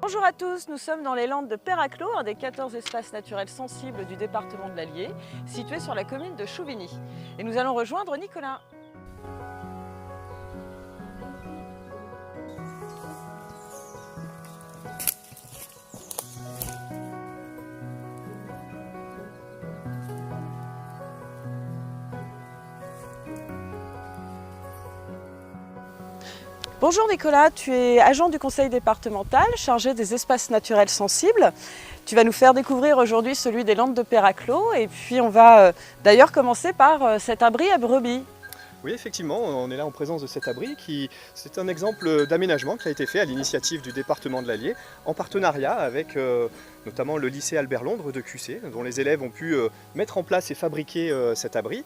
Bonjour à tous, nous sommes dans les Landes de Perraclos, un des 14 espaces naturels sensibles du département de l'Allier, situé sur la commune de Chouvigny. Et nous allons rejoindre Nicolas. Bonjour Nicolas, tu es agent du conseil départemental chargé des espaces naturels sensibles. Tu vas nous faire découvrir aujourd'hui celui des Landes de Perraclos et puis on va d'ailleurs commencer par cet abri à brebis. Oui, effectivement, on est là en présence de cet abri c'est un exemple d'aménagement qui a été fait à l'initiative du département de l'Allier en partenariat avec notamment le lycée Albert Londres de QC, dont les élèves ont pu mettre en place et fabriquer cet abri.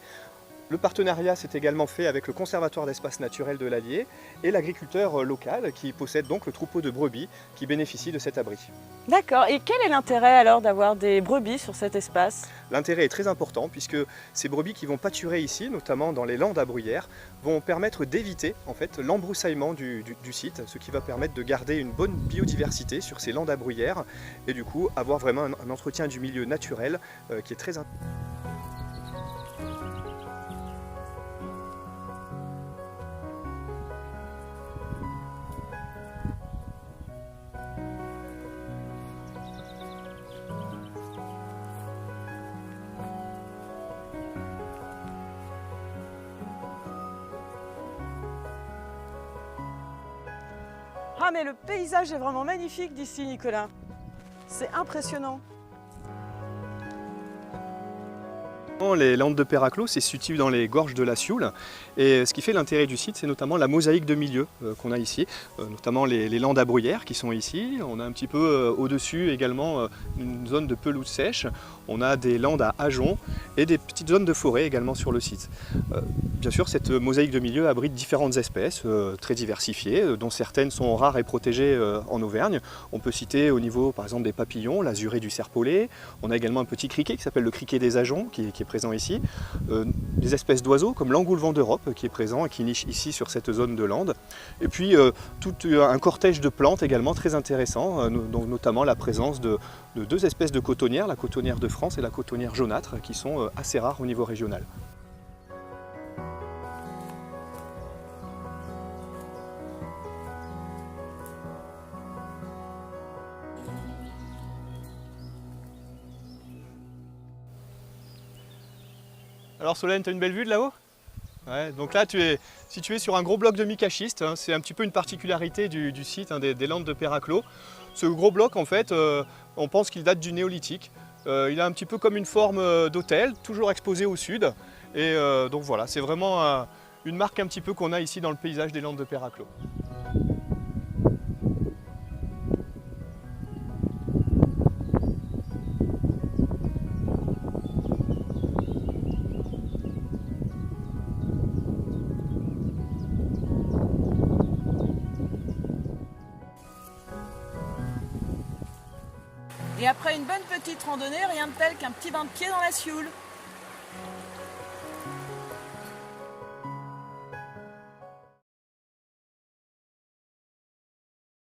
Le partenariat s'est également fait avec le Conservatoire d'espaces naturels de l'Allier et l'agriculteur local qui possède donc le troupeau de brebis qui bénéficie de cet abri. D'accord, et quel est l'intérêt alors d'avoir des brebis sur cet espace? L'intérêt est très important puisque ces brebis qui vont pâturer ici, notamment dans les landes à bruyère, vont permettre d'éviter en fait l'embroussaillement du site, ce qui va permettre de garder une bonne biodiversité sur ces landes à bruyère et du coup avoir vraiment un entretien du milieu naturel qui est très important. Ah mais le paysage est vraiment magnifique d'ici Nicolas, c'est impressionnant. Les Landes de Perraclos se situent dans les gorges de la Sioule et ce qui fait l'intérêt du site, c'est notamment la mosaïque de milieu qu'on a ici, notamment les landes à bruyère qui sont ici. On a un petit peu au-dessus également une zone de pelouse sèche, on a des landes à ajoncs et des petites zones de forêt également sur le site. Bien sûr, cette mosaïque de milieu abrite différentes espèces très diversifiées, dont certaines sont rares et protégées en Auvergne. On peut citer au niveau par exemple des papillons, l'azuré du serpolet, on a également un petit criquet qui s'appelle le criquet des ajoncs qui est présent ici, des espèces d'oiseaux comme l'engoulevent d'Europe qui est présent et qui niche ici sur cette zone de lande, et puis tout un cortège de plantes également très intéressant, donc notamment la présence de deux espèces de cotonnières, la cotonnière de France et la cotonnière jaunâtre, qui sont assez rares au niveau régional. Alors Solène, tu as une belle vue de là-haut? Ouais, donc là tu es situé sur un gros bloc de micaschiste, hein, c'est un petit peu une particularité du site, hein, des Landes de Perraclos. Ce gros bloc en fait, on pense qu'il date du néolithique. Il a un petit peu comme une forme d'autel, toujours exposé au sud. Et donc voilà, c'est vraiment une marque un petit peu qu'on a ici dans le paysage des Landes de Perraclos. Et après une bonne petite randonnée, rien de tel qu'un petit bain de pied dans la Sioule.